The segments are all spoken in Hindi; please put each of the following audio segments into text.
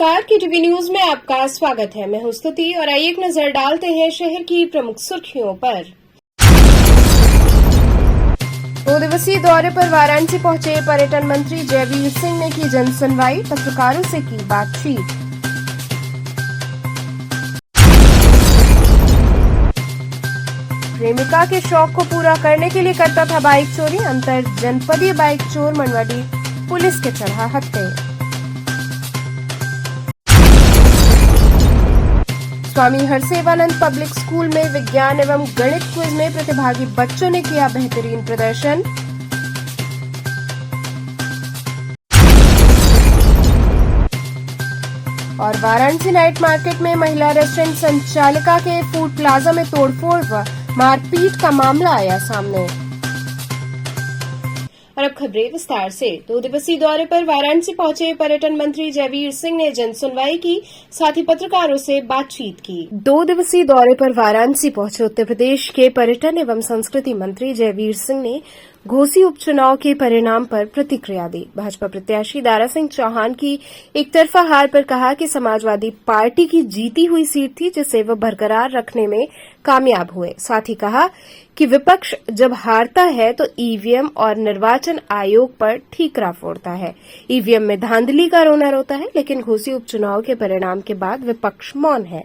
नमस्कार, KTV न्यूज में आपका स्वागत है। मैं हूं स्तुति और आइए एक नजर डालते हैं शहर की प्रमुख सुर्खियों पर। 2 दिवसीय दौरे पर वाराणसी पहुंचे पर्यटन मंत्री जयवीर सिंह ने की जनसुनवाई, पत्रकारों से की बातचीत। प्रेमिका के शौक को पूरा करने के लिए करता था बाइक चोरी, अंतर जनपदीय बाइक चोर मंडवाडी पुलिस के चढ़ा हत्थे। स्वामी हरसेवानंद पब्लिक स्कूल में विज्ञान एवं गणित क्विज में प्रतिभागी बच्चों ने किया बेहतरीन प्रदर्शन। और वाराणसी नाइट मार्केट में महिला रेस्टोरेंट संचालिका के फूड प्लाजा में तोड़फोड़ व मारपीट का मामला आया सामने। और अब खबरें विस्तार से। 2 दिवसीय दौरे पर वाराणसी पहुंचे पर्यटन मंत्री जयवीर सिंह ने जनसुनवाई की, साथ ही पत्रकारों से बातचीत की। 2 दिवसीय दौरे पर वाराणसी पहुंचे उत्तर प्रदेश के पर्यटन एवं संस्कृति मंत्री जयवीर सिंह ने घोसी उपचुनाव के परिणाम पर प्रतिक्रिया दी। भाजपा प्रत्याशी दारा सिंह चौहान की एकतरफा हार पर कहा कि समाजवादी पार्टी की जीती हुई सीट थी, जिसे वह बरकरार रखने में कामयाब हुए। साथ ही कहा कि विपक्ष जब हारता है तो ईवीएम और निर्वाचन आयोग पर ठीकरा फोड़ता है। ईवीएम में धांधली का रोना रोता है, लेकिन घोसी उपचुनाव के परिणाम के बाद विपक्ष मौन है।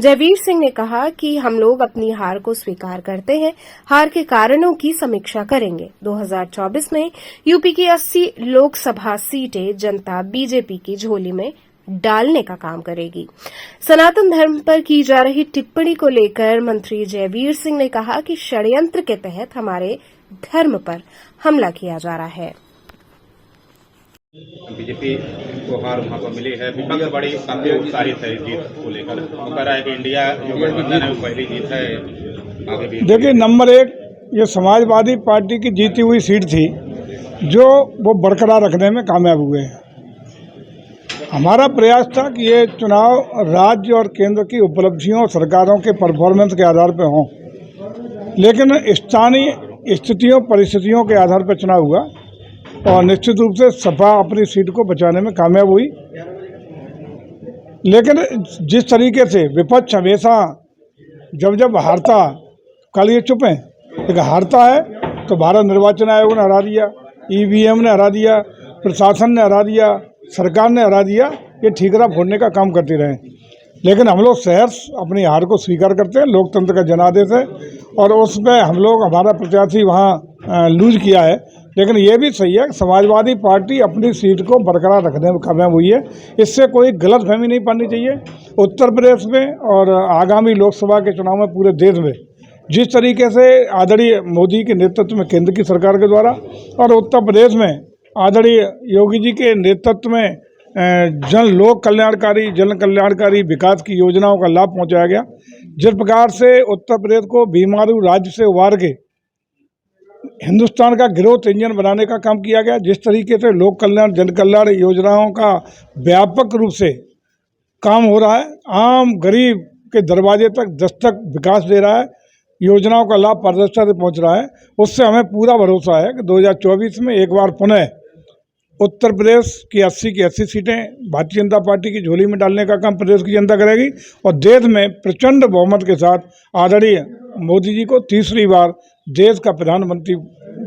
जयवीर सिंह ने कहा कि हम लोग अपनी हार को स्वीकार करते हैं, हार के कारणों की समीक्षा करेंगे। 2024 में यूपी की 80 लोकसभा सीटें जनता बीजेपी की झोली में डालने का काम करेगी। सनातन धर्म पर की जा रही टिप्पणी को लेकर मंत्री जयवीर सिंह ने कहा कि षड्यंत्र के तहत हमारे धर्म पर हमला किया जा रहा है। बीजेपी को हार वहाँ पर मिली है, विपक्ष बड़ी काफी उत्साहित है जीत को लेकर। वो कह रहा है कि इंडिया जो गठबंधन है वो पहली जीत है। आगे भी देखिए, नंबर 1 ये समाजवादी पार्टी की जीती हुई सीट थी जो वो बरकरार रखने में कामयाब हुए हैं। हमारा प्रयास था कि ये चुनाव राज्य और केंद्र की उपलब्धियों और सरकारों के परफॉर्मेंस के आधार पर हों, लेकिन स्थानीय स्थितियों परिस्थितियों के आधार पर चुनाव हुआ और निश्चित रूप से सपा अपनी सीट को बचाने में कामयाब हुई। लेकिन जिस तरीके से विपक्ष हमेशा जब हारता, कल ये चुप हैं, लेकिन हारता है तो भारत निर्वाचन आयोग ने हरा दिया, ईवीएम ने हरा दिया, प्रशासन ने हरा दिया, सरकार ने हरा दिया, ये ठीकरा फोड़ने का काम करते रहे। लेकिन हम लोग सहर्ष अपनी हार को स्वीकार करते हैं, लोकतंत्र का जनादेश है और उसमें हम लोग हमारा प्रत्याशी वहाँ लूज किया है। लेकिन ये भी सही है कि समाजवादी पार्टी अपनी सीट को बरकरार रखने में कामयाब हुई है। इससे कोई गलतफहमी नहीं पड़नी चाहिए। उत्तर प्रदेश में और आगामी लोकसभा के चुनाव में पूरे देश में जिस तरीके से आदरणीय मोदी के नेतृत्व में केंद्र की सरकार के द्वारा और उत्तर प्रदेश में आदरणीय योगी जी के नेतृत्व में लोक कल्याणकारी विकास की योजनाओं का लाभ पहुंचाया गया, जिस प्रकार से उत्तर प्रदेश को बीमारू राज्य से उबार के हिंदुस्तान का ग्रोथ इंजन बनाने का काम किया गया, जिस तरीके से लोक कल्याण जन कल्याण योजनाओं का व्यापक रूप से काम हो रहा है, आम गरीब के दरवाजे तक दस्तक विकास दे रहा है, योजनाओं का लाभ पारदर्शिता से पहुंच रहा है, उससे हमें पूरा भरोसा है कि 2024 में एक बार पुनः उत्तर प्रदेश की 80 सीटें भारतीय जनता पार्टी की झोली में डालने का काम प्रदेश की जनता करेगी और देश में प्रचंड बहुमत के साथ आदरणीय मोदी जी को तीसरी बार देश का प्रधानमंत्री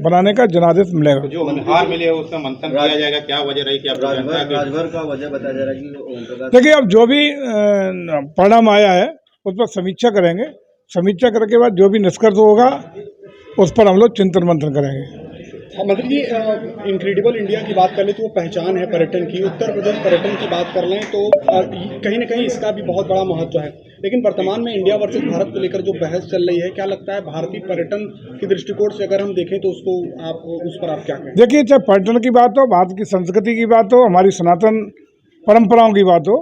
बनाने का जनादेश मिलेगा। जो हार मिली है उसका मंथन किया जाएगा, क्या वजह रही? क्या राजभर का वजह बताया जा रहा है कि देखिए, अब जो भी परिणाम आया है उस पर समीक्षा करेंगे। समीक्षा करने के बाद जो भी निष्कर्ष होगा उस पर हम लोग चिंतन मंथन करेंगे। मंत्री जी, इनक्रेडिबल इंडिया की बात कर ले तो वो पहचान है पर्यटन की। उत्तर प्रदेश पर्यटन की बात कर लें तो कहीं न कहीं इसका भी बहुत बड़ा महत्व है। लेकिन वर्तमान में इंडिया वर्सेस भारत को लेकर जो बहस चल रही है, क्या लगता है भारतीय पर्यटन के दृष्टिकोण से अगर हम देखें तो उसको उस पर आप क्या कहें? देखिए, चाहे पर्यटन की बात हो, भारत की संस्कृति की बात हो, हमारी सनातन परंपराओं की बात हो,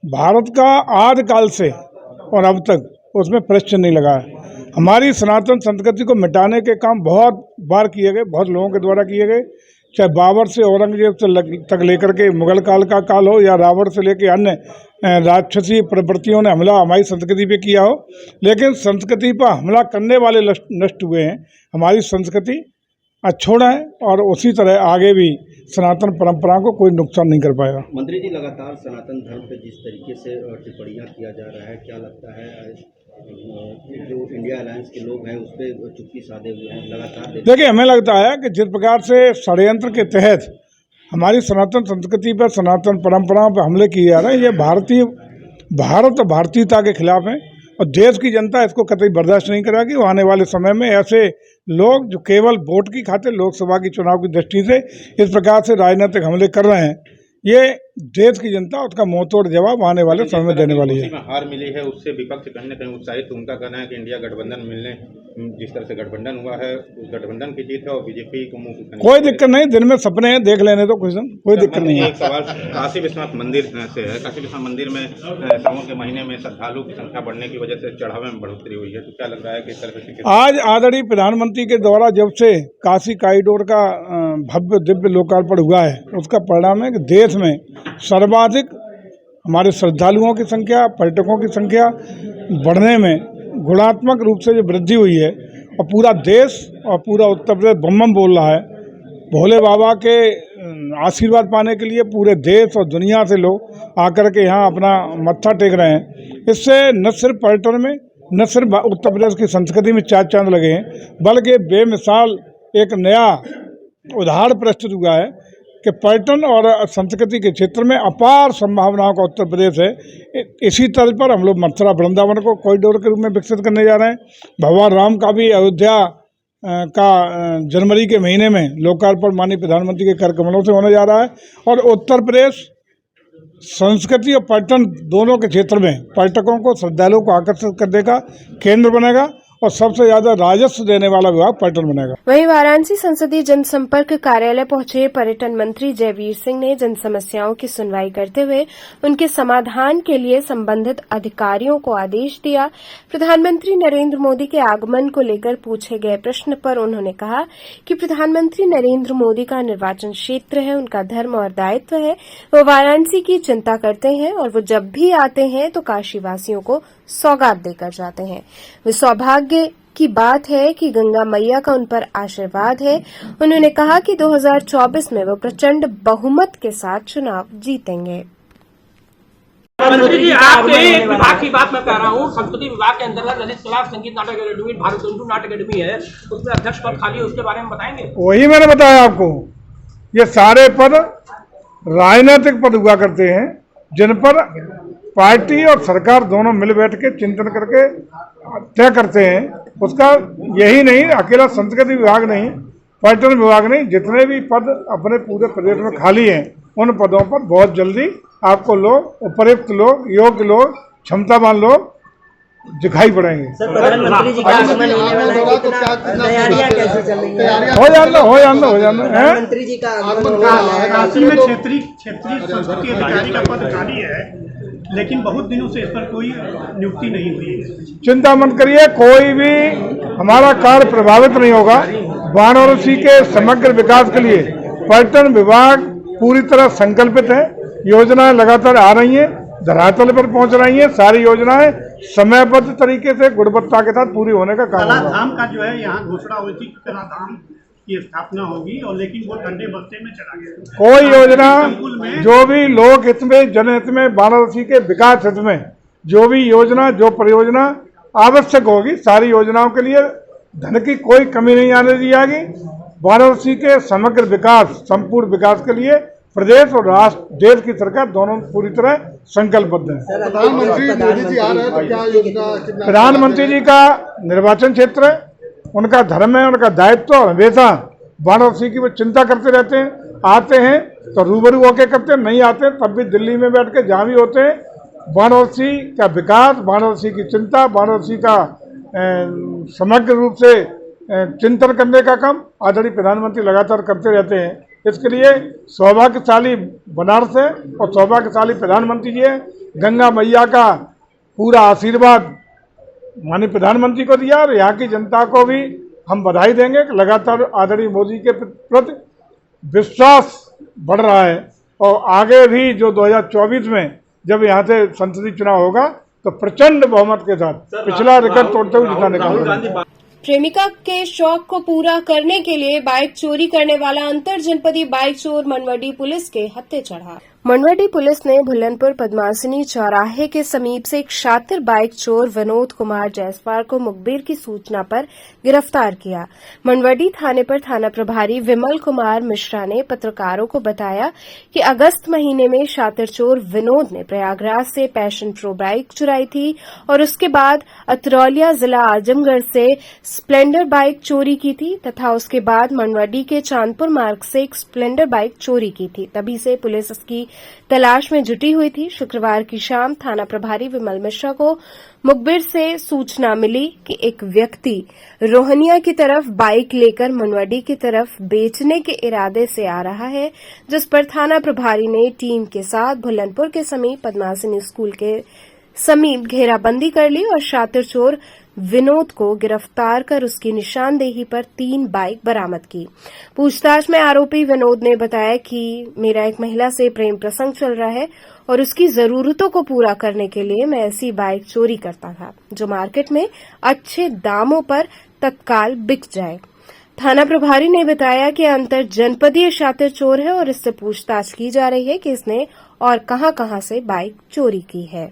भारत का आदिकाल से और अब तक उसमें प्रश्न नहीं लगा है। हमारी सनातन संस्कृति को मिटाने के काम बहुत बार किए गए, बहुत लोगों के द्वारा किए गए, चाहे बाबर से औरंगजेब से तक लेकर के मुगल काल का काल हो या रावण से लेकर अन्य राक्षसी प्रवृत्तियों ने हमला हमारी संस्कृति पे किया हो, लेकिन संस्कृति पर हमला करने वाले नष्ट हुए हैं। हमारी संस्कृति अछूत है और उसी तरह आगे भी सनातन परंपरा को कोई नुकसान नहीं कर पाएगा। मंत्री जी, लगातार सनातन धर्म पे जिस तरीके से टिप्पणियां किया जा रहा है, क्या लगता है जो इंडिया अलायंस के लोग हैं उस पर चुप्पी साधे हुए हैं लगातार? देखिए, हमें लगता है कि जिस प्रकार से षड्यंत्र के तहत हमारी सनातन संस्कृति पर, सनातन परंपराओं पर हमले किए जा रहे हैं, ये भारत और भारतीयता के खिलाफ है और देश की जनता इसको कतई बर्दाश्त नहीं करेगी। वो आने वाले समय में ऐसे लोग जो केवल वोट की खातिर लोकसभा की चुनाव की दृष्टि से इस प्रकार से राजनीतिक हमले कर रहे हैं, ये देश की जनता उसका मुंहतोड़ जवाब आने वाले समय में देने वाली है। हार मिली है उससे विपक्ष कहीं न कहीं उत्साहित। उनका कहना है कि इंडिया गठबंधन मिलने जिस तरह से गठबंधन हुआ है उस गठबंधन की जीत है और बीजेपी को मुंह कोई दिक्कत नहीं, दिन में सपने हैं, देख लेने तो कोई दिक्कत नहीं है। एक सवाल काशी विश्वनाथ मंदिर से है। काशी विश्वनाथ मंदिर में सावन के महीने में श्रद्धालु की संख्या बढ़ने की वजह से चढ़ावे में बढ़ोतरी हुई है, तो क्या लग रहा है कि इस तरह से आज आदरणीय प्रधानमंत्री के द्वारा जब से काशी कॉरिडोर का भव्य दिव्य लोकार्पण हुआ है, उसका परिणाम है कि देश में सर्वाधिक हमारे श्रद्धालुओं की संख्या, पर्यटकों की संख्या बढ़ने में गुणात्मक रूप से जो वृद्धि हुई है और पूरा देश और पूरा उत्तर प्रदेश बम बम बोल रहा है। भोले बाबा के आशीर्वाद पाने के लिए पूरे देश और दुनिया से लोग आकर के यहाँ अपना मत्था टेक रहे हैं। इससे न सिर्फ पर्यटन में, न सिर्फ उत्तर प्रदेश की संस्कृति में चार चांद लगे हैं, बल्कि बेमिसाल एक नया उदाहरण प्रस्तुत हुआ है कि पर्यटन और संस्कृति के क्षेत्र में अपार संभावनाओं का उत्तर प्रदेश है। इसी तर्ज पर हम लोग मथुरा वृंदावन को कॉरिडोर के रूप में विकसित करने जा रहे हैं। भगवान राम का भी अयोध्या का जनवरी के महीने में लोकार्पण माननीय प्रधानमंत्री के कर कमलों से होने जा रहा है और उत्तर प्रदेश संस्कृति और पर्यटन दोनों के क्षेत्र में पर्यटकों को, श्रद्धालुओं को आकर्षित करने का केंद्र बनेगा और सबसे ज्यादा राजस्व देने वाला विभाग पर्यटन बनेगा। वहीं वाराणसी संसदीय जनसंपर्क कार्यालय पहुंचे पर्यटन मंत्री जयवीर सिंह ने जन समस्याओं की सुनवाई करते हुए उनके समाधान के लिए संबंधित अधिकारियों को आदेश दिया। प्रधानमंत्री नरेंद्र मोदी के आगमन को लेकर पूछे गए प्रश्न पर उन्होंने कहा कि प्रधानमंत्री नरेंद्र मोदी का निर्वाचन क्षेत्र है, उनका धर्म और दायित्व है, वो वाराणसी की चिंता करते हैं और वो जब भी आते हैं तो काशीवासियों को सौगात देकर जाते हैं। वे सौभाग्य की बात है कि गंगा मैया का उन पर आशीर्वाद है। उन्होंने कहा कि 2024 में वो प्रचंड बहुमत के साथ चुनाव जीतेंगे। मंत्री जी, आपके विभाग की बात मैं कह रहा हूँ। संस्कृति विभाग के अंतर्गत ललित कला संगीत नाटक अकेडमी, भारत नाट्य अकेडमी है, उसमें अध्यक्ष पद खाली है, उसके बारे में बताएंगे? वही मैंने बताया आपको, ये सारे पद राजनीतिक पद हुआ करते हैं जिन पर पार्टी और सरकार दोनों मिल बैठ के चिंतन करके तय करते हैं। उसका यही नहीं, अकेला संस्कृति विभाग नहीं, पर्यटन विभाग नहीं, जितने भी पद अपने पूरे प्रदेश में खाली हैं उन पदों पर बहुत जल्दी आपको लोग, उपयुक्त लोग, योग्य लोग, क्षमतावान लोग दिखाई पड़ेंगे। सर, प्रधानमंत्री जी का आगमन होने वाला है, तैयारियां कैसे चल रही हैं? हो जाना प्रधानमंत्री जी का आगमन होने वाला है। काशी में क्षेत्रीय संस्कृति अधिकारी का पद खाली है, लेकिन बहुत दिनों से इस पर कोई नियुक्ति नहीं हुई है। चिंता मत करिए, कोई भी हमारा कार्य प्रभावित नहीं होगा। वाराणसी के समग्र विकास के लिए पर्यटन विभाग पूरी तरह संकल्पित है। योजनाएं लगातार आ रही हैं, धरातल पर पहुंच रही हैं। सारी योजनाएं समयबद्ध तरीके से गुणवत्ता के साथ पूरी होने का काम होगा। कलाधाम का जो है यहाँ घोषणा हुई थी, कलाधाम की स्थापना होगी, और लेकिन वो ठंडे बस्ते में चला गया। कोई योजना जो भी लोक हित में, जनहित में, वाराणसी के विकास हित में जो भी योजना, जो परियोजना आवश्यक होगी, सारी योजनाओं के लिए धन की कोई कमी नहीं आने दी जाएगी। वाराणसी के समग्र विकास, संपूर्ण विकास के लिए प्रदेश और राष्ट्र, देश की सरकार दोनों पूरी तरह संकल्पबद्ध है। प्रधानमंत्री मोदी जी आ रहे हैं तो क्या योजना? प्रधानमंत्री जी का निर्वाचन क्षेत्र है, उनका धर्म है, उनका दायित्व, और हमेशा वाराणसी की वो चिंता करते रहते हैं। आते हैं तो रूबरू होके करते हैं, नहीं आते तब भी दिल्ली में बैठ के जहाँ भी होते हैं वाराणसी का विकास, वाराणसी की चिंता, वाराणसी का समग्र रूप से चिंतन करने का काम आदरणीय प्रधानमंत्री लगातार करते रहते हैं। इसके लिए सौभाग्यशाली बनारस है और सौभाग्यशाली प्रधानमंत्री जी है। गंगा मैया का पूरा आशीर्वाद माननीय प्रधानमंत्री को दिया और यहाँ की जनता को भी हम बधाई देंगे कि लगातार आदरणीय मोदी के प्रति विश्वास बढ़ रहा है और आगे भी जो 2024 में जब यहाँ से संसदीय चुनाव होगा तो प्रचंड बहुमत के साथ पिछला रिकॉर्ड तोड़ते हुए जिताने का। प्रेमिका के शौक को पूरा करने के लिए बाइक चोरी करने वाला अंतर जनपदीय बाइक चोर मनवडी पुलिस के हत्थे चढ़ा। मनवडी पुलिस ने भुल्लनपुर पद्मासिनी चौराहे के समीप से एक शातिर बाइक चोर विनोद कुमार जायसवाल को मुखबिर की सूचना पर गिरफ्तार किया। मनवडी थाने पर थाना प्रभारी विमल कुमार मिश्रा ने पत्रकारों को बताया कि अगस्त महीने में शातिर चोर विनोद ने प्रयागराज से पैशन प्रो बाइक चुराई थी और उसके बाद अतरौलिया जिला आजमगढ़ से स्प्लेंडर बाइक चोरी की थी तथा उसके बाद मनवडी के चांदपुर मार्ग से एक स्प्लेंडर बाइक चोरी की थी। तभी से पुलिस उसकी तलाश में जुटी हुई थी। शुक्रवार की शाम थाना प्रभारी विमल मिश्रा को मुखबिर से सूचना मिली कि एक व्यक्ति रोहनिया की तरफ बाइक लेकर मनवडी की तरफ बेचने के इरादे से आ रहा है, जिस पर थाना प्रभारी ने टीम के साथ भुल्लनपुर के समीप पद्मासिनी स्कूल के समीप घेराबंदी कर ली और शातिर चोर विनोद को गिरफ्तार कर उसकी निशानदेही पर 3 बाइक बरामद की। पूछताछ में आरोपी विनोद ने बताया कि मेरा एक महिला से प्रेम प्रसंग चल रहा है और उसकी जरूरतों को पूरा करने के लिए मैं ऐसी बाइक चोरी करता था जो मार्केट में अच्छे दामों पर तत्काल बिक जाए। थाना प्रभारी ने बताया कि अंतर जनपदीय शातिर चोर है और इससे पूछताछ की जा रही है कि इसने और कहां-कहां से बाइक चोरी की है।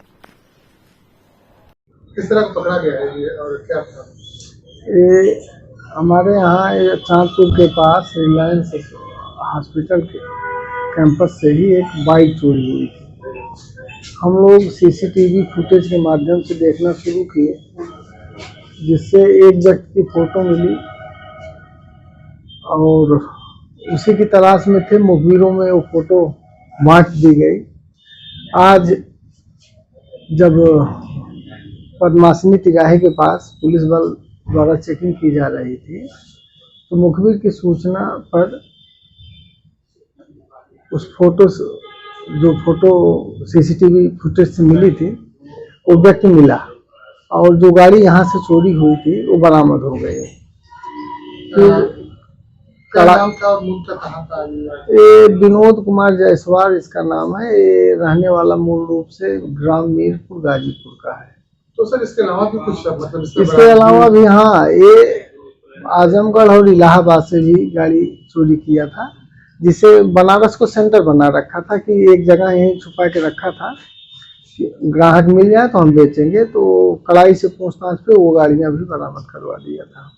किस तरह पकड़ा गया है ये और क्या था? ये हमारे यहाँ ये चांदपुर के पास रिलायंस हॉस्पिटल के कैंपस से ही एक बाइक चोरी हुई थी। हम लोग सीसीटीवी फुटेज के माध्यम से देखना शुरू किए, जिससे एक व्यक्ति की फोटो मिली और उसी की तलाश में थे। मुखबिरों में वो फोटो बांट दी गई। आज जब पद्मासिनी तिगाहे के पास पुलिस बल द्वारा चेकिंग की जा रही थी तो मुखबिर की सूचना पर उस फोटो जो फोटो सीसीटीवी फुटेज से मिली थी वो व्यक्ति मिला और जो गाड़ी यहाँ से चोरी हुई थी वो बरामद हो गई। क्या नाम था और मूल कहाँ का? ये विनोद कुमार जायसवाल इसका नाम है। ये रहने वाला मूल रूप से ग्राम मीरपुर गाजीपुर का है। तो सर इसके अलावा भी कुछ मतलब इसके अलावा भी हाँ, ये आजमगढ़ और इलाहाबाद से भी गाड़ी चोरी किया था, जिसे बनारस को सेंटर बना रखा था कि एक जगह यहीं छुपा के रखा था कि ग्राहक मिल जाए तो हम बेचेंगे। तो कड़ाई से पूछताछ पे वो गाड़ियां भी बरामद करवा दिया था।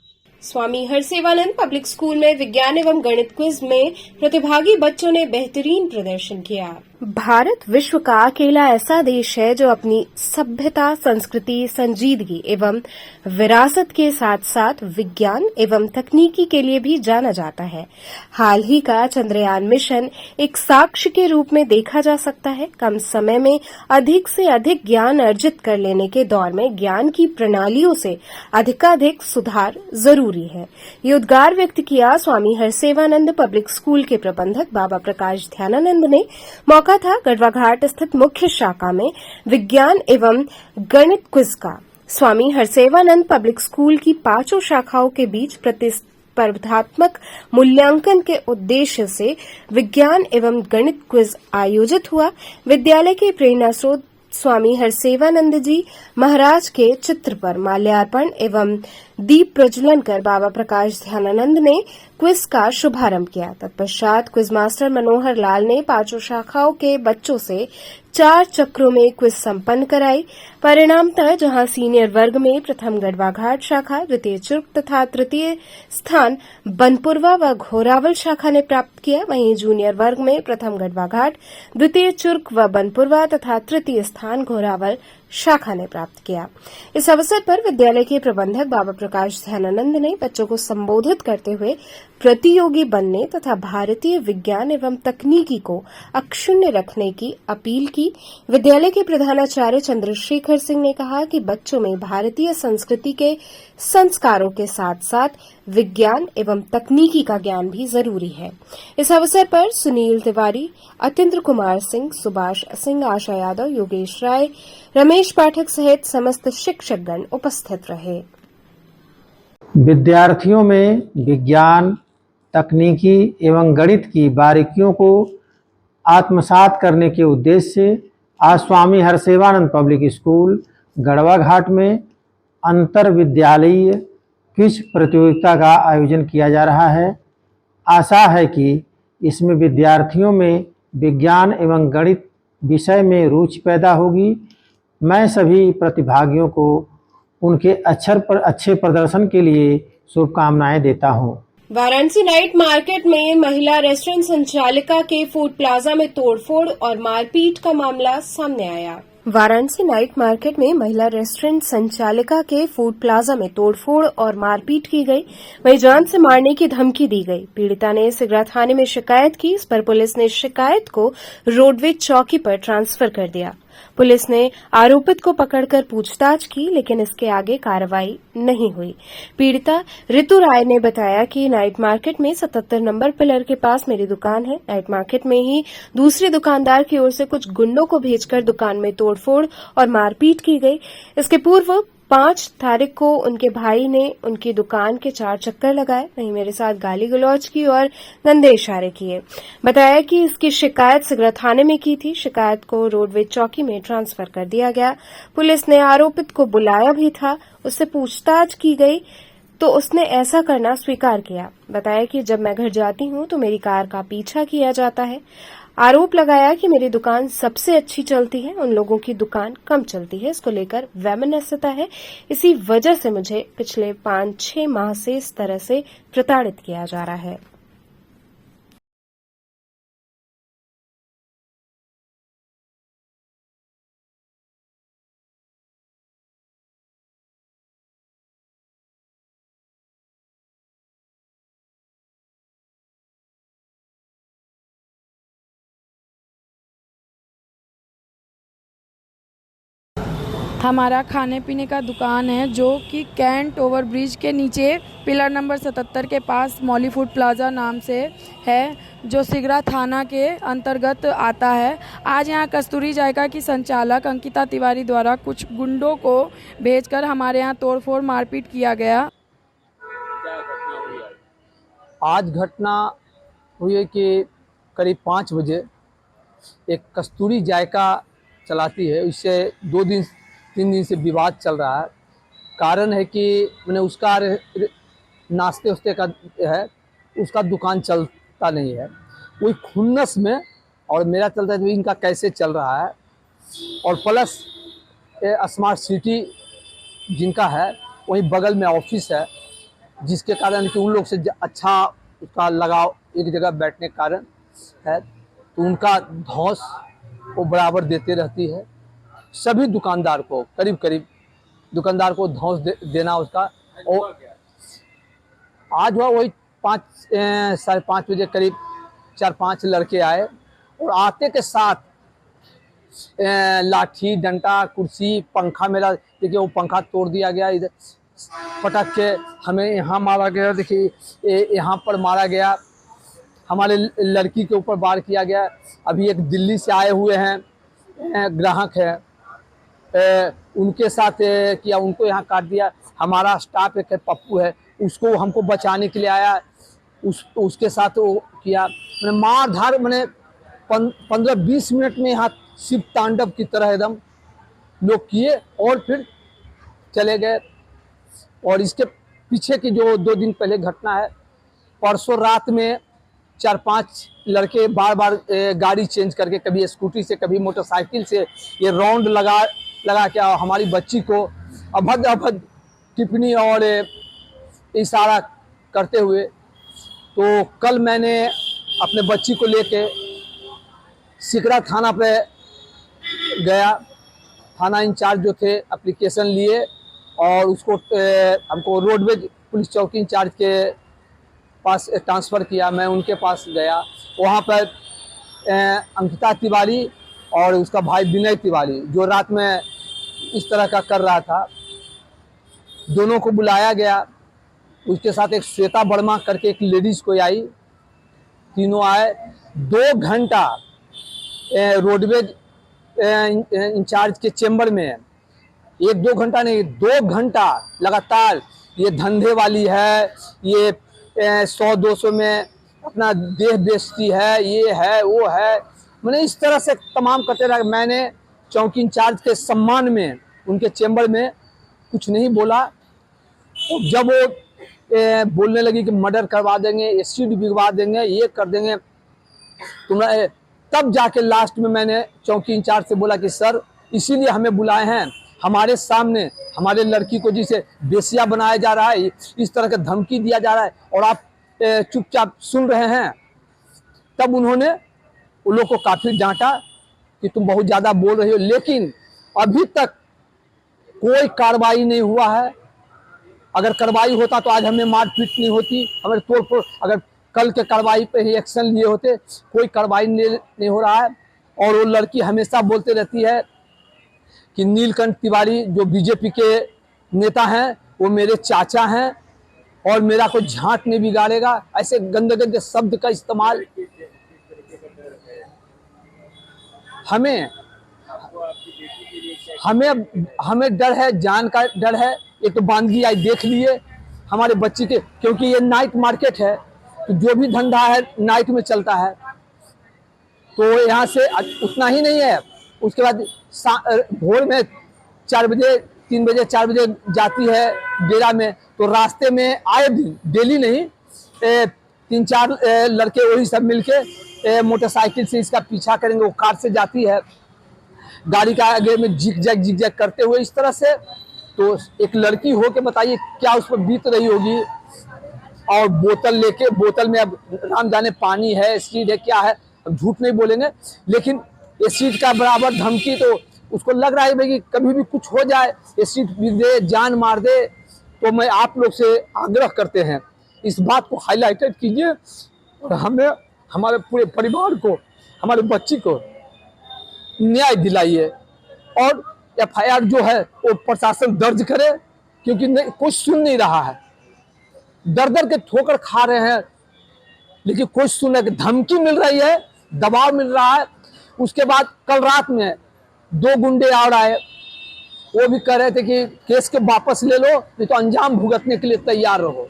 स्वामी हरसेवानंद पब्लिक स्कूल में विज्ञान एवं गणित क्विज में प्रतिभागी बच्चों ने बेहतरीन प्रदर्शन किया। भारत विश्व का अकेला ऐसा देश है जो अपनी सभ्यता, संस्कृति, संजीदगी एवं विरासत के साथ साथ विज्ञान एवं तकनीकी के लिए भी जाना जाता है। हाल ही का चंद्रयान मिशन एक साक्ष्य के रूप में देखा जा सकता है। कम समय में अधिक से अधिक ज्ञान अर्जित कर लेने के दौर में ज्ञान की प्रणालियों से अधिकाधिक सुधार जरूरी है। ये उद्गार व्यक्त किया स्वामी हरसेवानंद पब्लिक स्कूल के प्रबंधक बाबा प्रकाश ध्यानानंद ने। मौका था गढ़वा घाट स्थित मुख्य शाखा में विज्ञान एवं गणित क्विज का। स्वामी हरसेवानंद पब्लिक स्कूल की 5 शाखाओं के बीच प्रतिस्पर्धात्मक मूल्यांकन के उद्देश्य से विज्ञान एवं गणित क्विज आयोजित हुआ। विद्यालय के प्रेरणा स्रोत स्वामी हरसेवानंद जी महाराज के चित्र पर माल्यार्पण एवं दीप प्रज्वलन कर बाबा प्रकाश ध्यानानंद ने क्विज का शुभारंभ किया। तत्पश्चात क्विज मास्टर मनोहर लाल ने 5 शाखाओं के बच्चों से 4 चक्रों में क्विज संपन्न कराई। परिणामतः जहां सीनियर वर्ग में प्रथम गढ़वा घाट शाखा, द्वितीय चुर्क तथा तृतीय स्थान बनपुरवा व घोरावल शाखा ने प्राप्त किया, वहीं जूनियर वर्ग में प्रथम गढ़वा घाट, द्वितीय चुर्क व बनपुरवा तथा तृतीय स्थान घोरावल शाखा ने प्राप्त किया। इस अवसर पर विद्यालय के प्रबंधक बाबा प्रकाश ध्यानानंद ने बच्चों को संबोधित करते हुए प्रतियोगी बनने तथा भारतीय विज्ञान एवं तकनीकी को अक्षुण्य रखने की अपील की। विद्यालय के प्रधानाचार्य चंद्रशेखर सिंह ने कहा कि बच्चों में भारतीय संस्कृति के संस्कारों के साथ साथ विज्ञान एवं तकनीकी का ज्ञान भी जरूरी है। इस अवसर पर सुनील तिवारी, अतिंद्र कुमार सिंह, सुभाष सिंह, आशा यादव, योगेश राय, रमेश पाठक सहित समस्त शिक्षकगण उपस्थित रहे। विद्यार्थियों में विज्ञान, तकनीकी एवं गणित की बारीकियों को आत्मसात करने के उद्देश्य से आज स्वामी हरसेवानंद पब्लिक स्कूल गढ़वा घाट में अंतर विद्यालयीय क्विज प्रतियोगिता का आयोजन किया जा रहा है। आशा है कि इसमें विद्यार्थियों में विज्ञान एवं गणित विषय में रुचि पैदा होगी। मैं सभी प्रतिभागियों को उनके अच्छे प्रदर्शन के लिए शुभकामनाएं देता हूं। वाराणसी नाइट मार्केट में महिला रेस्टोरेंट संचालिका के फूड प्लाजा में तोड़फोड़ और मारपीट का मामला सामने आया। वाराणसी नाइट मार्केट में महिला रेस्टोरेंट संचालिका के फूड प्लाजा में तोड़फोड़ और मारपीट की गई, वहीं जान से मारने की धमकी दी गई। पीड़िता ने सिगरा थाने में शिकायत की। इस पर पुलिस ने शिकायत को रोडवेज चौकी पर ट्रांसफर कर दिया। पुलिस ने आरोपित को पकड़कर पूछताछ की, लेकिन इसके आगे कार्रवाई नहीं हुई। पीड़िता ऋतु राय ने बताया कि नाइट मार्केट में 77 नंबर पिलर के पास मेरी दुकान है। नाइट मार्केट में ही दूसरे दुकानदार की ओर से कुछ गुंडों को भेजकर दुकान में तोड़फोड़ और मारपीट की गई। इसके पूर्व 5 तारीख को उनके भाई ने उनकी दुकान के 4 चक्कर लगाए, वहीं मेरे साथ गाली गलौज की और गंदे इशारे किए। बताया कि इसकी शिकायत सिगरा थाने में की थी। शिकायत को रोडवेज चौकी में ट्रांसफर कर दिया गया। पुलिस ने आरोपित को बुलाया भी था, उससे पूछताछ की गई तो उसने ऐसा करना स्वीकार किया। बताया कि जब मैं घर जाती हूं तो मेरी कार का पीछा किया जाता है। आरोप लगाया कि मेरी दुकान सबसे अच्छी चलती है, उन लोगों की दुकान कम चलती है। इसको लेकर वैमनस्यता है। इसी वजह से मुझे पिछले 5-6 माह से इस तरह से प्रताड़ित किया जा रहा है। हमारा खाने पीने का दुकान है जो कि कैंट ओवरब्रिज के नीचे पिलर नंबर 77 के पास मौली फूड प्लाजा नाम से है, जो सिगरा थाना के अंतर्गत आता है। आज यहाँ कस्तूरी जायका की संचालक अंकिता तिवारी द्वारा कुछ गुंडों को भेजकर हमारे यहाँ तोड़फोड़ मारपीट किया गया। आज घटना हुई है कि करीब 5 बजे एक कस्तूरी जायका चलाती है, इससे 2-3 दिन से विवाद चल रहा है। कारण है कि मैंने उसका नाश्ते उस्ते का है, उसका दुकान चलता नहीं है, वही खुन्नस में, और मेरा चलता है तो इनका कैसे चल रहा है। और प्लस स्मार्ट सिटी जिनका है वहीं बगल में ऑफिस है, जिसके कारण कि उन लोग से अच्छा उसका लगाव एक जगह बैठने के कारण है, तो उनका धौंस वो बराबर देते रहती है। सभी दुकानदार को करीब दुकानदार को धौंस देना उसका। और आज हुआ वही 5-5:30 बजे करीब 4-5 लड़के आए, और आते के साथ लाठी डंडा कुर्सी पंखा, मेरा देखिए वो पंखा तोड़ दिया गया, इधर पटक के हमें यहाँ मारा गया, देखिए यहाँ पर मारा गया, हमारे लड़की के ऊपर वार किया गया। अभी एक दिल्ली से आए हुए हैं ग्राहक है, उनके साथ किया, उनको यहाँ काट दिया। हमारा स्टाफ एक है पप्पू है, उसको हमको बचाने के लिए आया, उसके साथ वो किया। मैंने मार धार, मैंने 15-20 मिनट में यहाँ शिव तांडव की तरह एकदम लोग किए और फिर चले गए। और इसके पीछे की जो 2 दिन पहले घटना है, परसों रात में 4-5 लड़के बार गाड़ी चेंज करके, कभी स्कूटी से कभी मोटरसाइकिल से, ये राउंड लगा के हमारी बच्ची को अभद्र टिप्पणी और इशारा करते हुए। तो कल मैंने अपने बच्ची को लेके सिकरा थाना पे गया। थाना इंचार्ज जो थे एप्लीकेशन लिए और उसको हमको रोडवेज पुलिस चौकी इंचार्ज के पास ट्रांसफ़र किया। मैं उनके पास गया, वहाँ पर अंकिता तिवारी और उसका भाई विनय तिवारी, जो रात में इस तरह का कर रहा था, दोनों को बुलाया गया। उसके साथ एक श्वेता वर्मा करके एक लेडीज़ कोई आई, तीनों आए। 2 घंटा रोडवेज इंचार्ज के चेम्बर में, 1-2 घंटा नहीं, 2 घंटा लगातार ये धंधे वाली है, ये 100-200 में अपना देह बेचती है, ये है वो है, मैंने इस तरह से तमाम करते रहा। मैंने चौकी इंचार्ज के सम्मान में उनके चेम्बर में कुछ नहीं बोला। और जब वो बोलने लगी कि मर्डर करवा देंगे, एसिड भिगवा देंगे, ये कर देंगे तुम्हें। तब जाके लास्ट में मैंने चौकी इंचार्ज से बोला कि सर इसीलिए हमें बुलाए हैं, हमारे सामने हमारे लड़की को जिसे बेसिया बनाया जा रहा है, इस तरह का धमकी दिया जा रहा है और आप चुपचाप सुन रहे हैं। तब उन्होंने उन लोग को काफ़ी डांटा कि तुम बहुत ज़्यादा बोल रही हो, लेकिन अभी तक कोई कार्रवाई नहीं हुआ है। अगर कार्रवाई होता तो आज हमें मारपीट नहीं होती, हमें तोड़ फोड़, अगर कल के कार्रवाई पे ही एक्शन लिए होते। कोई कार्रवाई नहीं हो रहा है। और वो लड़की हमेशा बोलते रहती है कि नीलकंठ तिवारी जो बीजेपी के नेता हैं वो मेरे चाचा हैं और मेरा कोई झांट नहीं बिगाड़ेगा, ऐसे गंदे गंदे शब्द का इस्तेमाल। हमें हमें डर है, जान का डर है। एक तो बांदगी आई देख लिए हमारे बच्चे के, क्योंकि ये नाइट मार्केट है तो जो भी धंधा है नाइट में चलता है। तो यहाँ से उतना ही नहीं है, उसके बाद भोर में 4 बजे 3 बजे 4 बजे जाती है डेरा में, तो रास्ते में आए दिन डेली नहीं 3-4 लड़के वही सब मिलके मोटरसाइकिल से इसका पीछा करेंगे। वो कार से जाती है, गाड़ी का आगे में जिग जैग करते हुए इस तरह से। तो एक लड़की हो के बताइए क्या उस पर बीत रही होगी। और बोतल लेके, बोतल में अब राम जाने पानी है, एसिड है, क्या है, अब झूठ नहीं बोलेंगे, लेकिन एसिड का बराबर धमकी। तो उसको लग रहा है भाई कि कभी भी कुछ हो जाए, एसिड भी दे, जान मार दे। तो मैं आप लोग से आग्रह करते हैं इस बात को हाईलाइटेड कीजिए और हमें, हमारे पूरे परिवार को, हमारे बच्ची को न्याय दिलाइए। और FIR जो है वो प्रशासन दर्ज करे, क्योंकि कोई सुन नहीं रहा है। दर दर के ठोकर खा रहे हैं लेकिन कोई सुनने की, धमकी मिल रही है, दबाव मिल रहा है। उसके बाद कल रात में 2 गुंडे और आए, वो भी कह रहे थे कि केस के वापस ले लो नहीं तो अंजाम भुगतने के लिए तैयार रहो।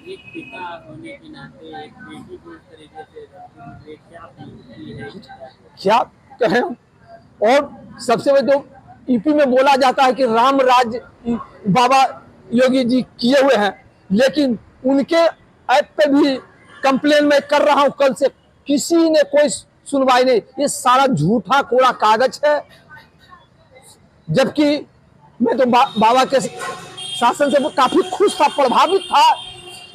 एक पिता होने के नाते एक बेटी को इस तरीके से क्या कहें। और सबसे बड़े तो यूपी में बोला जाता है कि राम राज बाबा योगी जी किए हुए हैं, लेकिन उनके ऐप पे भी कंप्लेन मैं कर रहा हूं कल से, किसी ने कोई सुनवाई नहीं। ये सारा झूठा कोरा कागज है। जबकि मैं तो बाबा के शासन से काफी खुश था, प्रभावित था,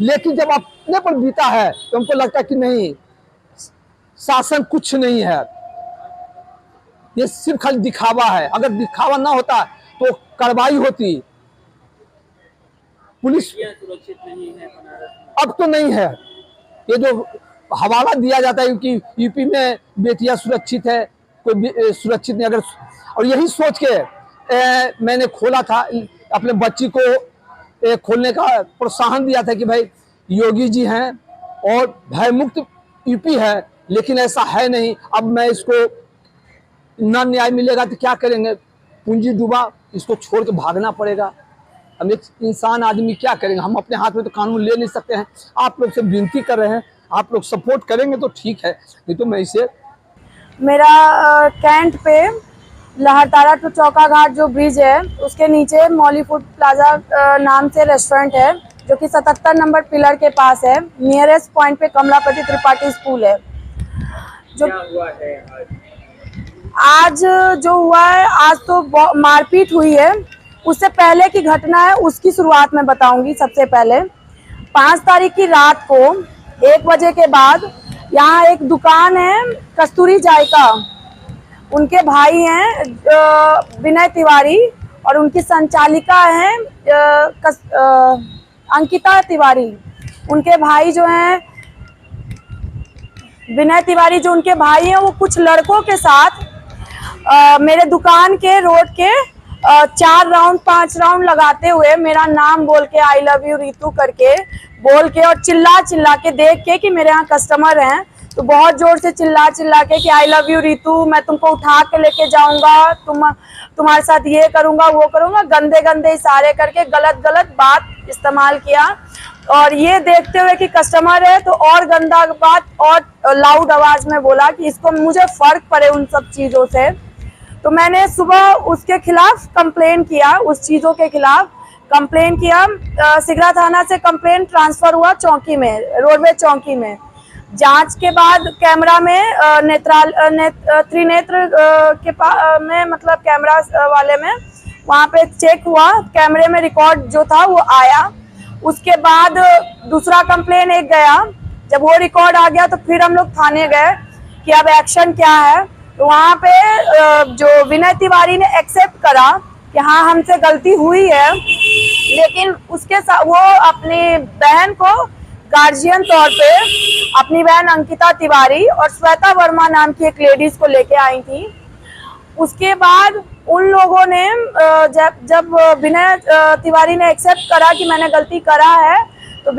लेकिन जब अपने पर बीता है तो हमको लगता है कि नहीं, शासन कुछ नहीं है, ये सिर्फ खाली दिखावा है। अगर दिखावा ना होता तो कार्रवाई होती। पुलिस सुरक्षित नहीं है अब तो नहीं है। ये जो हवाला दिया जाता है कि यूपी में बेटियां सुरक्षित है, कोई सुरक्षित नहीं। अगर और यही सोच के मैंने खोला था, अपने बच्ची को खोलने का प्रोत्साहन दिया था कि भाई योगी जी हैं और भयमुक्त यूपी है, लेकिन ऐसा है नहीं। अब मैं इसको ना न्याय मिलेगा तो क्या करेंगे, पूंजी डूबा, इसको छोड़ के भागना पड़ेगा। हम एक इंसान आदमी क्या करेंगे, हम अपने हाथ में तो कानून ले नहीं सकते हैं। आप लोग से विनती कर रहे हैं, आप लोग सपोर्ट करेंगे तो ठीक है, नहीं तो मैं इसे। मेरा कैंट पे लहरतारा टू चौका घाट जो ब्रिज है उसके नीचे मॉली फूड प्लाजा नाम से रेस्टोरेंट है, जो कि 77 नंबर पिलर के पास है। नियरेस्ट पॉइंट पे कमलापति त्रिपाठी स्कूल है। जो क्या हुआ है आज जो हुआ है, आज तो मारपीट हुई है। उससे पहले की घटना है, उसकी शुरुआत मैं बताऊंगी। सबसे पहले 5 तारीख की रात को 1 बजे के बाद यहाँ एक दुकान है कस्तूरी जायका, उनके भाई हैं विनय तिवारी और उनकी संचालिका हैं अंकिता तिवारी। उनके भाई जो हैं विनय तिवारी, जो उनके भाई हैं, वो कुछ लड़कों के साथ मेरे दुकान के रोड के 4 राउंड 5 राउंड लगाते हुए मेरा नाम बोल के आई लव यू रितु करके बोल के और चिल्ला के देख के कि मेरे यहाँ कस्टमर हैं, तो बहुत जोर से चिल्ला के कि आई लव यू रितु, मैं तुमको उठा के लेके जाऊंगा, तुम्हारे साथ ये करूंगा वो करूंगा, गंदे इशारे करके गलत बात इस्तेमाल किया। और ये देखते हुए कि कस्टमर है तो और गंदा बात और लाउड आवाज में बोला कि इसको मुझे फर्क पड़े उन सब चीजों से। तो मैंने सुबह उसके खिलाफ कंप्लेन किया, उस चीज़ों के खिलाफ कंप्लेन किया। सिगरा थाना से कंप्लेन ट्रांसफर हुआ चौकी में, रोडवेज चौकी में। जांच के बाद कैमरा में त्रिनेत्र में मतलब कैमरा वाले में वहाँ पे चेक हुआ, कैमरे में रिकॉर्ड जो था वो आया। उसके बाद दूसरा कंप्लेन एक गया, जब वो रिकॉर्ड आ गया तो फिर हम लोग थाने गए कि अब एक्शन क्या है। तो वहाँ पे जो विनय तिवारी ने एक्सेप्ट करा कि हाँ हमसे गलती हुई है, लेकिन उसके साथ वो अपनी बहन को गार्जियन तौर पे अपनी बहन अंकिता तिवारी और श्वेता वर्मा नाम की एक लेडीज को लेके आई थी। उसके बाद उन लोगों ने जब विनय तिवारी ने एक्सेप्ट करा कि मैंने गलती करा है, तो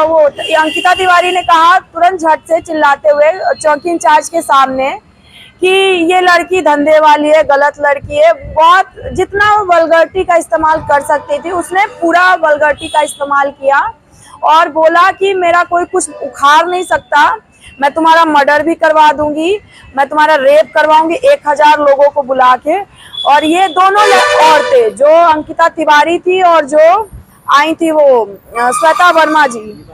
वो अंकिता तिवारी ने कहा तुरंत झट से चिल्लाते हुए चौकी इंचार्ज के सामने कि ये लड़की धंधे वाली है, गलत लड़की है। बहुत जितना वल्गरिटी का इस्तेमाल कर सकती थी उसने पूरा वल्गरिटी का इस्तेमाल किया और बोला कि मेरा कोई कुछ उखाड़ नहीं सकता, मैं तुम्हारा मर्डर भी करवा दूंगी, मैं तुम्हारा रेप करवाऊंगी 1000 लोगों को बुला के। और ये दोनों औरतें जो अंकिता तिवारी थी और जो आई थी वो श्वेता वर्मा जी,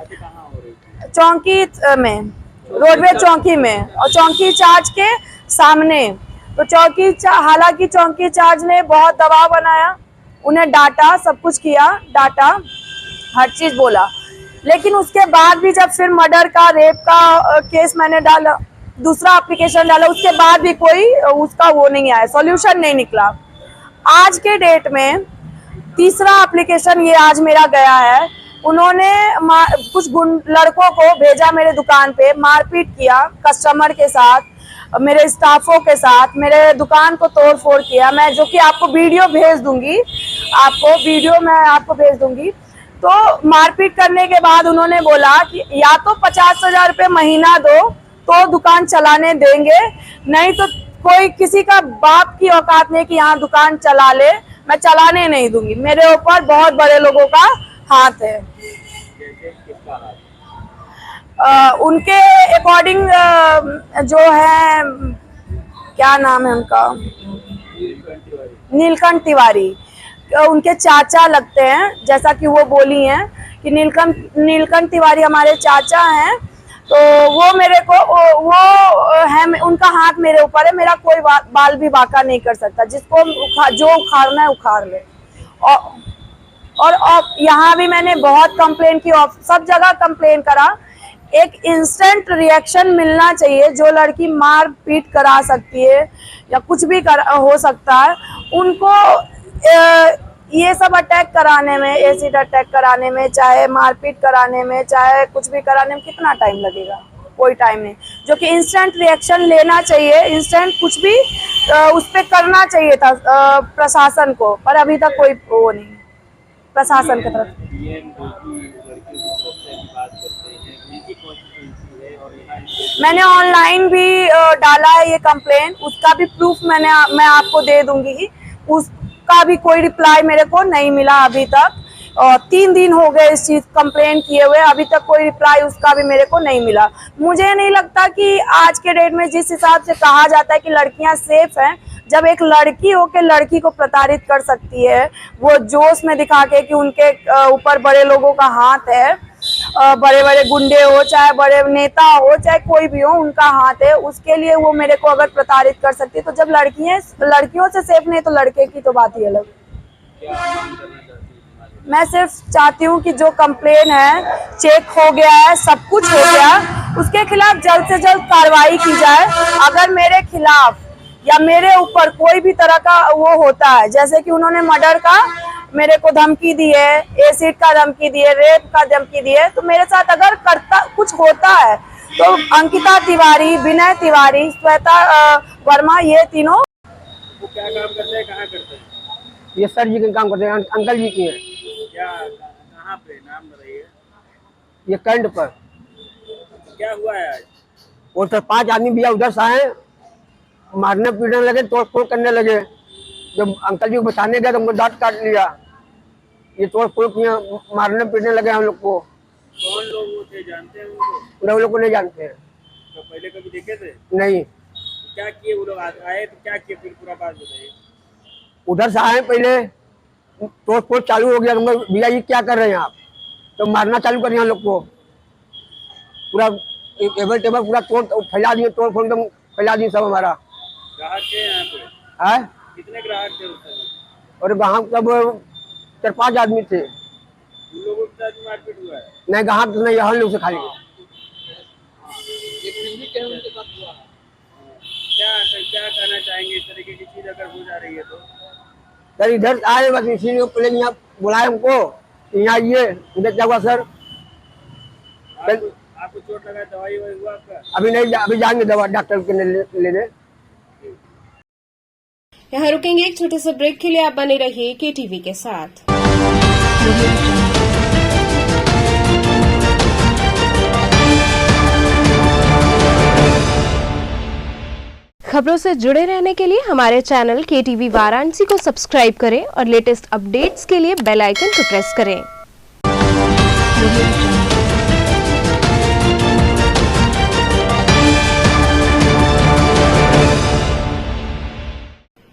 चौकी में, रोडवेज चौकी में और चौकी इंचार्ज के सामने। तो हालांकि चौकी इंचार्ज ने बहुत दबाव बनाया, उन्हें डांटा, सब कुछ किया, डांटा, हर चीज बोला। लेकिन उसके बाद भी जब फिर मर्डर का, रेप का केस मैंने डाला, दूसरा एप्लीकेशन डाला, उसके बाद भी कोई उसका वो नहीं आया, सॉल्यूशन नहीं निकला। आज के डेट में तीसरा एप्लीकेशन ये आज मेरा गया है। उन्होंने कुछ लड़कों को भेजा मेरे दुकान पे, मारपीट किया कस्टमर के साथ, मेरे स्टाफों के साथ, मेरे दुकान को तोड़ फोड़ किया। मैं जो कि आपको वीडियो भेज दूंगी, मैं आपको भेज दूंगी। तो मारपीट करने के बाद उन्होंने बोला कि या तो 50,000 रुपये महीना दो तो दुकान चलाने देंगे, नहीं तो कोई किसी का बाप की औकात नहीं कि यहाँ दुकान चला ले, मैं चलाने नहीं दूंगी। मेरे ऊपर बहुत बड़े लोगों का हाथ है। उनके अकॉर्डिंग जो है, क्या नाम है उनका, नीलकंठ तिवारी, उनके चाचा लगते हैं, जैसा कि वो बोली हैं कि नीलकंठ तिवारी हमारे चाचा हैं। तो वो मेरे को वो है, उनका हाथ मेरे ऊपर है, मेरा कोई बाल भी बांका नहीं कर सकता, जिसको जो उखाड़ना है उखाड़ ले। और यहाँ भी मैंने बहुत कंप्लेन की, सब जगह कंप्लेन करा। एक इंस्टेंट रिएक्शन मिलना चाहिए। जो लड़की मार पीट करा सकती है या कुछ भी हो सकता है, उनको ये सब अटैक कराने में, एसिड अटैक कराने में, चाहे मारपीट कराने में, चाहे कुछ भी कराने में कितना टाइम लगेगा? कोई टाइम नहीं। जो कि इंस्टेंट रिएक्शन लेना चाहिए, इंस्टेंट कुछ भी उस पर करना चाहिए था प्रशासन को, पर अभी तक कोई वो नहीं प्रशासन की तरफ। मैंने ऑनलाइन भी डाला है ये कंप्लेन, उसका भी प्रूफ मैं आपको दे दूंगी। उसका भी कोई रिप्लाई मेरे को नहीं मिला अभी तक, और 3 दिन हो गए इस चीज कंप्लेन किए हुए, अभी तक कोई रिप्लाई उसका भी मेरे को नहीं मिला। मुझे नहीं लगता कि आज के डेट में जिस हिसाब से कहा जाता है कि लड़कियां सेफ हैं, जब एक लड़की होकर लड़की को प्रताड़ित कर सकती है, वो जोश में दिखा के कि उनके ऊपर बड़े लोगों का हाथ है, बड़े बड़े गुंडे हो, चाहे बड़े नेता हो, चाहे कोई भी हो, उनका हाथ है, उसके लिए वो मेरे को अगर प्रताड़ित कर सकती है, तो जब लड़कियों से सेफ नहीं तो लड़के की तो बात ही अलग। मैं सिर्फ चाहती हूँ कि जो कंप्लेन है चेक हो गया है, सब कुछ हो गया, उसके खिलाफ जल्द से जल्द कार्रवाई की जाए। अगर मेरे खिलाफ या मेरे ऊपर कोई भी तरह का वो होता है, जैसे कि उन्होंने मर्डर का मेरे को धमकी दी है, एसिड का धमकी दी है, रेप का धमकी दी है, तो मेरे साथ अगर कुछ होता है तो अंकिता तिवारी, विनय तिवारी, श्वेता वर्मा, ये तीनों। वो क्या काम करते हैं, कहाँ करते हैं? ये सर जी के काम करते हैं, अंकल जी की है। क्या, कहाँ पे, नाम बताइए। ये कैंट पर। क्या हुआ है आज? वो तो 5 आदमी भैया उधर से आए, मारने पीटने लगे, तोड़ फोड़ करने लगे। जब अंकल जी को बचाने गए तो हमको दांत काट लिया। ये तोड़ फोड़ किया, मारने पीटने लगे हम लोग को। कौन लोग वो थे, जानते हैं उनको? हम लोग को नहीं जानते हैं। तो पहले कभी देखे थे? नहीं। क्या किए वो लोग, आए तो क्या किए, फिर पूरा बात बताइए। उधर से आए पहले, तोड़ फोड़ चालू हो गया। तुम लोग भैया जी क्या कर रहे हैं आप? तो मारना चालू कर हम लोग को, पूरा टेबल टेबल पूरा तोड़ फैला दिए, तोड़ फोड़ एकदम फैला दिए सब हमारा। ग्राहक थे यहाँ पे? है कितने ग्राहक थे उस समय? और ग्राहक सब 4-5 आदमी थे। उन लोगों के साथ मारपीट हुआ है? नहीं ग्राहक तो नहीं, यहाँ लोग से खाली क्या कहना चाहेंगे इस तरीके की चीज अगर हो जा रही है तो? सर इधर आए बस इसीलिए पहले यहाँ बुलाए हमको, यहाँ आइए इधर क्या हुआ सर? आपको चोट लगा, दवाई ववाई हुआ आपका? अभी नहीं, अभी जाएंगे दवा डॉक्टर के लेने। यहाँ रुकेंगे एक छोटे से ब्रेक के लिए। आप बने रहिए KTV के साथ। खबरों से जुड़े रहने के लिए हमारे चैनल KTV वाराणसी को सब्सक्राइब करें और लेटेस्ट अपडेट्स के लिए बेल आइकन को प्रेस करें।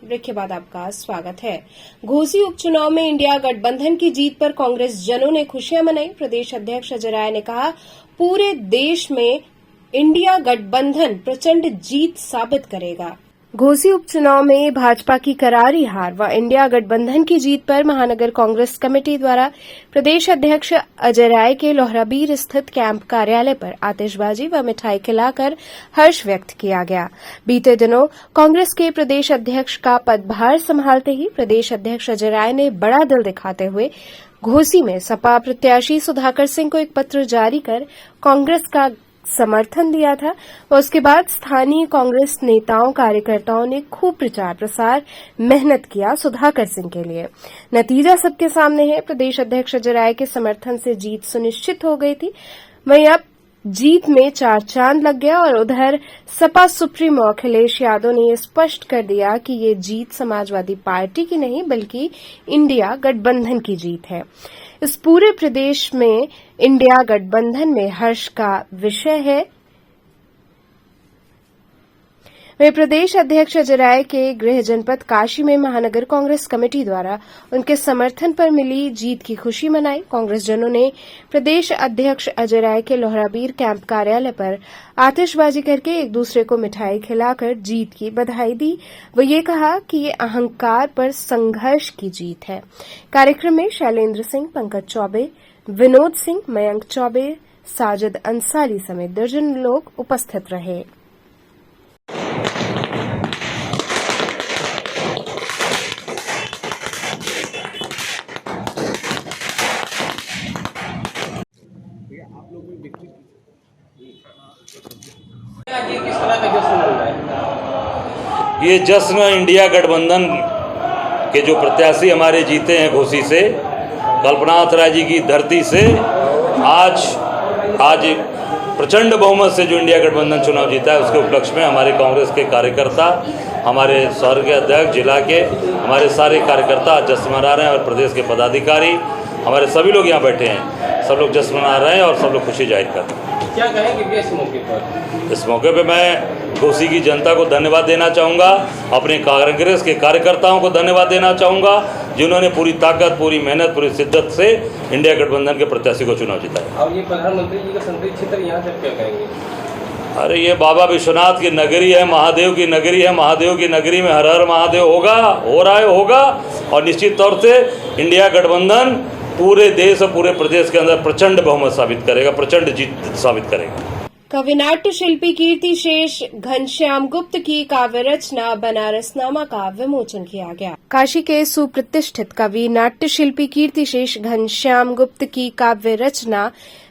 ब्रेक के बाद आपका स्वागत है। घोसी उपचुनाव में इंडिया गठबंधन की जीत पर कांग्रेस जनों ने खुशियां मनाई। प्रदेश अध्यक्ष अजय राय ने कहा, पूरे देश में इंडिया गठबंधन प्रचंड जीत साबित करेगा। घोसी उपचुनाव में भाजपा की करारी हार व इंडिया गठबंधन की जीत पर महानगर कांग्रेस कमेटी द्वारा प्रदेश अध्यक्ष अजय राय के लोहराबीर स्थित कैंप कार्यालय पर आतिशबाजी व मिठाई खिलाकर हर्ष व्यक्त किया गया। बीते दिनों कांग्रेस के प्रदेश अध्यक्ष का पदभार संभालते ही प्रदेश अध्यक्ष अजय राय ने बड़ा दिल दिखाते हुए घोसी में सपा प्रत्याशी सुधाकर सिंह को एक पत्र जारी कर कांग्रेस का समर्थन दिया था। उसके बाद स्थानीय कांग्रेस नेताओं कार्यकर्ताओं ने खूब प्रचार प्रसार मेहनत किया सुधाकर सिंह के लिए। नतीजा सबके सामने है। प्रदेश अध्यक्ष अजय राय के समर्थन से जीत सुनिश्चित हो गई थी। वहीं अब जीत में 4 चांद लग गया और उधर सपा सुप्रीमो अखिलेश यादव ने यह स्पष्ट कर दिया कि ये जीत समाजवादी पार्टी की नहीं बल्कि इंडिया गठबंधन की जीत है। इस पूरे प्रदेश में इंडिया गठबंधन में हर्ष का विषय है। वे प्रदेश अध्यक्ष अजय राय के गृह जनपद काशी में महानगर कांग्रेस कमेटी द्वारा उनके समर्थन पर मिली जीत की खुशी मनाई। कांग्रेस जनों ने प्रदेश अध्यक्ष अजय राय के लोहराबीर कैंप कार्यालय पर आतिशबाजी करके एक दूसरे को मिठाई खिलाकर जीत की बधाई दी। वो ये कहा कि ये अहंकार पर संघर्ष की जीत है। कार्यक्रम में शैलेंद्र सिंह, पंकज चौबे, विनोद सिंह, मयंक चौबे, साजिद अंसारी समेत दर्जन लोग उपस्थित रहे। ये जश्न इंडिया गठबंधन के जो प्रत्याशी हमारे जीते हैं घोसी से, कल्पनाथ राय जी की धरती से, आज प्रचंड बहुमत से जो इंडिया गठबंधन चुनाव जीता है, उसके उपलक्ष्य में हमारे कांग्रेस के कार्यकर्ता, हमारे शहर के अध्यक्ष, जिला के हमारे सारे कार्यकर्ता जश्न मना रहे हैं और प्रदेश के पदाधिकारी हमारे सभी लोग यहाँ बैठे हैं, सब लोग जश्न मना रहे हैं और सब लोग खुशी जाहिर कर रहे हैं। क्या कहेंगे इस मौके पर? इस मौके पे मैं घोसी की जनता को धन्यवाद देना चाहूँगा, अपने कांग्रेस के कार्यकर्ताओं को धन्यवाद देना चाहूँगा, जिन्होंने पूरी ताकत, पूरी मेहनत, पूरी शिद्दत से इंडिया गठबंधन के प्रत्याशी को चुनाव जिताया। और ये प्रधानमंत्री जी का संसदीय क्षेत्र यहाँ से क्या कहेंगे? अरे ये बाबा विश्वनाथ की नगरी है, महादेव की नगरी है, महादेव की नगरी में हर हर महादेव होगा, हो रहा है, होगा, और निश्चित तौर से इंडिया गठबंधन पूरे देश और पूरे प्रदेश के अंदर प्रचंड बहुमत साबित करेगा, प्रचंड जीत साबित करेगा। कवि नाट्य शिल्पी कीर्ति शेष घनश्याम गुप्त की काव्य रचना बनारसनामा का विमोचन किया गया। काशी के सुप्रतिष्ठित कवि नाट्य शिल्पी कीर्ति शेष घनश्याम गुप्त की काव्य रचना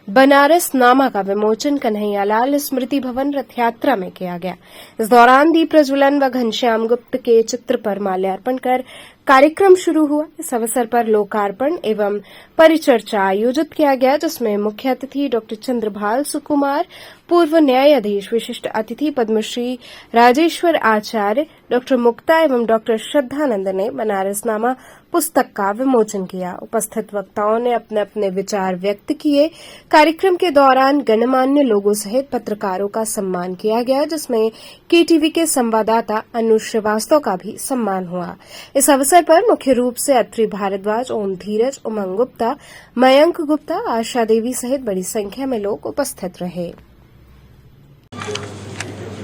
बनारसनामा का विमोचन कन्हैयालाल स्मृति भवन रथ यात्रा में किया गया। इस दौरान दीप प्रज्वलन व घनश्याम गुप्त के चित्र पर माल्यार्पण कर कार्यक्रम शुरू हुआ। इस अवसर पर लोकार्पण एवं परिचर्चा आयोजित किया गया, जिसमें मुख्य अतिथि डॉक्टर चंद्रभाल सुकुमार, पूर्व न्यायाधीश, विशिष्ट अतिथि पद्मश्री राजेश्वर आचार्य, डॉक्टर मुक्ता एवं डॉक्टर श्रद्धानंद ने बनारसनामा पुस्तक का विमोचन किया। उपस्थित वक्ताओं ने अपने अपने विचार व्यक्त किए। कार्यक्रम के दौरान गणमान्य लोगों सहित पत्रकारों का सम्मान किया गया, जिसमें केटीवी के संवाददाता अनुज श्रीवास्तव का भी सम्मान हुआ। इस अवसर पर मुख्य रूप से अत्रि भारद्वाज, ओम धीरज, उमंग गुप्ता, मयंक गुप्ता, आशा देवी सहित बड़ी संख्या में लोग उपस्थित रहे।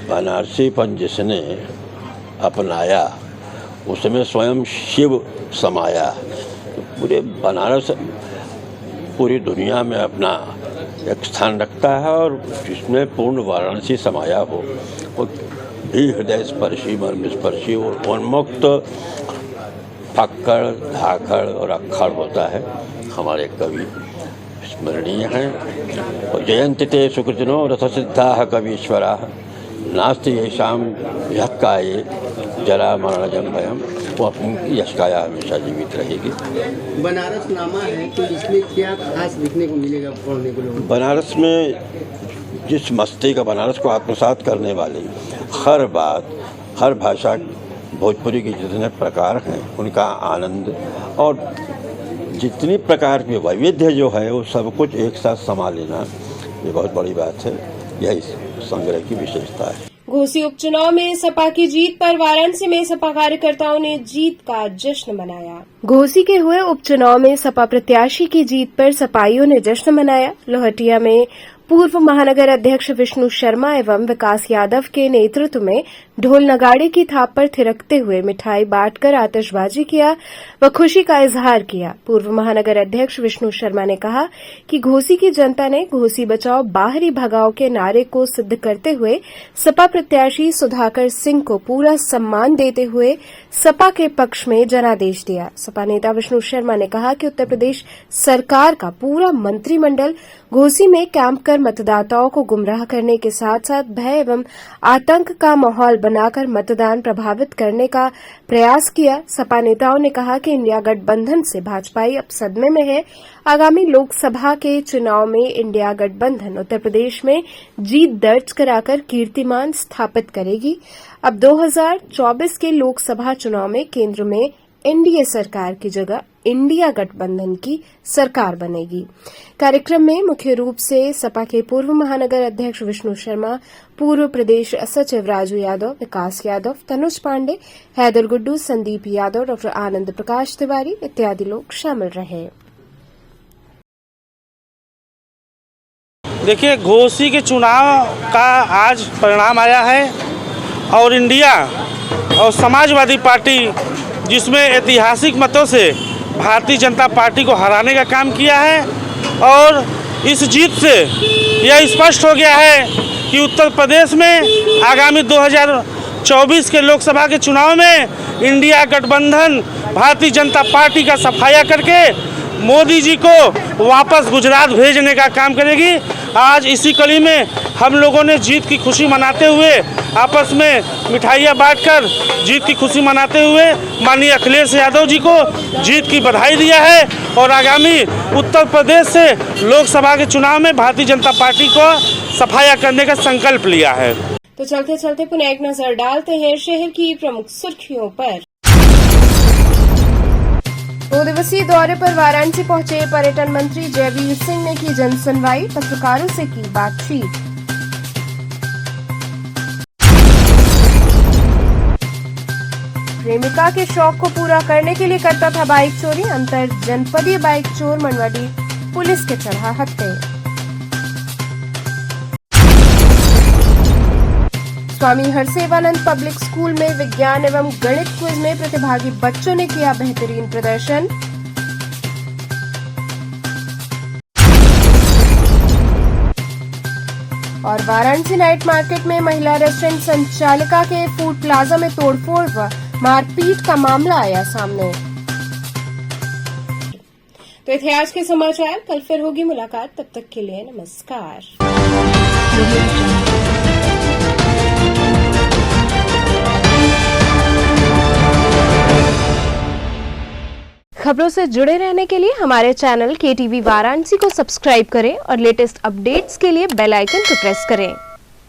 बनारसीपन जिसने अपनाया उसमें स्वयं शिव समाया। पूरे बनारस पूरी दुनिया में अपना एक स्थान रखता है और जिसमें पूर्ण वाराणसी समाया हो वो भी हृदय स्पर्शी, मर्म स्पर्शी और उन्मुक्त फक्कड़, धाकड़ और अक्खड़ होता है। हमारे कवि स्मरणीय हैं। और जयंति ते सुकृतिनो रथ सिद्धा कवीश्वरा नास्ति येषाम यक्काये जरा मरणजं भयम। वो अपनी यशकाया हमेशा जीवित रहेगी। बनारस नामा है तो इसमें क्या खास देखने को मिलेगा पढ़ने को लोगों? बनारस में जिस मस्ती का बनारस को आत्मसात करने वाली हर बात, हर भाषा, भोजपुरी के जितने प्रकार हैं उनका आनंद और जितनी प्रकार के वैविध्य जो है वो सब कुछ एक साथ समा लेना, ये बहुत बड़ी बात है। यही संग्रह की विशेषता है। घोसी उपचुनाव में सपा की जीत पर वाराणसी में सपा कार्यकर्ताओं ने जीत का जश्न मनाया। घोसी के हुए उपचुनाव में सपा प्रत्याशी की जीत पर सपाइयों ने जश्न मनाया। लोहटिया में पूर्व महानगर अध्यक्ष विष्णु शर्मा एवं विकास यादव के नेतृत्व में ढोल नगाड़े की थाप पर थिरकते हुए मिठाई बांटकर आतिशबाजी किया व खुशी का इजहार किया। पूर्व महानगर अध्यक्ष विष्णु शर्मा ने कहा कि घोसी की जनता ने घोसी बचाओ बाहरी भगाओ के नारे को सिद्ध करते हुए सपा प्रत्याशी सुधाकर सिंह को पूरा सम्मान देते हुए सपा के पक्ष में जनादेश दिया। सपा नेता विष्णु शर्मा ने कहा कि उत्तर प्रदेश सरकार का पूरा मंत्रिमंडल घोसी में कैंप कर मतदाताओं को गुमराह करने के साथ साथ भय एवं आतंक का माहौल बनाकर मतदान प्रभावित करने का प्रयास किया। सपा नेताओं ने कहा कि इंडिया गठबंधन से भाजपाई अब सदमे में है। आगामी लोकसभा के चुनाव में इंडिया गठबंधन उत्तर प्रदेश में जीत दर्ज कराकर कीर्तिमान स्थापित करेगी। अब 2024 के लोकसभा चुनाव में केंद्र में एनडीए सरकार की जगह इंडिया गठबंधन की सरकार बनेगी। कार्यक्रम में मुख्य रूप से सपा के पूर्व महानगर अध्यक्ष विष्णु शर्मा, पूर्व प्रदेश सचिव राजू यादव, विकास यादव, तनुज पांडे, हैदर गुड्डू, संदीप यादव, डॉक्टर आनंद प्रकाश तिवारी इत्यादि लोग शामिल रहे। देखिए, घोसी के चुनाव का आज परिणाम आया है और इंडिया और समाजवादी पार्टी जिसमें ऐतिहासिक मतों से भारतीय जनता पार्टी को हराने का काम किया है और इस जीत से यह स्पष्ट हो गया है कि उत्तर प्रदेश में आगामी 2024 के लोकसभा के चुनाव में इंडिया गठबंधन भारतीय जनता पार्टी का सफाया करके मोदी जी को वापस गुजरात भेजने का काम करेगी। आज इसी कड़ी में हम लोगों ने जीत की खुशी मनाते हुए आपस में मिठाइयाँ बांटकर जीत की खुशी मनाते हुए माननीय अखिलेश यादव जी को जीत की बधाई दिया है और आगामी उत्तर प्रदेश से लोकसभा के चुनाव में भारतीय जनता पार्टी को सफाया करने का संकल्प लिया है। तो चलते चलते पुनः एक नजर डालते हैं शहर की प्रमुख सुर्खियों पर। 2 दिवसीय दौरे पर वाराणसी पहुंचे पर्यटन मंत्री जयवीर सिंह ने की जनसुनवाई, पत्रकारों से की बातचीत। प्रेमिका के शौक को पूरा करने के लिए करता था बाइक चोरी, अंतर जनपदीय बाइक चोर मंडवाडी पुलिस के चढ़ा हत्थे। स्वामी हरसेवानंद पब्लिक स्कूल में विज्ञान एवं गणित क्विज में प्रतिभागी बच्चों ने किया बेहतरीन प्रदर्शन। और वाराणसी नाइट मार्केट में महिला रेस्टोरेंट संचालिका के फूड प्लाजा में तोड़फोड़ व मारपीट का मामला आया सामने। तो इतिहास के समाचार, कल फिर होगी मुलाकात, तब तक के लिए नमस्कार। खबरों से जुड़े रहने के लिए हमारे चैनल KTV वाराणसी को सब्सक्राइब करें और लेटेस्ट अपडेट्स के लिए बेल आइकन को प्रेस करें।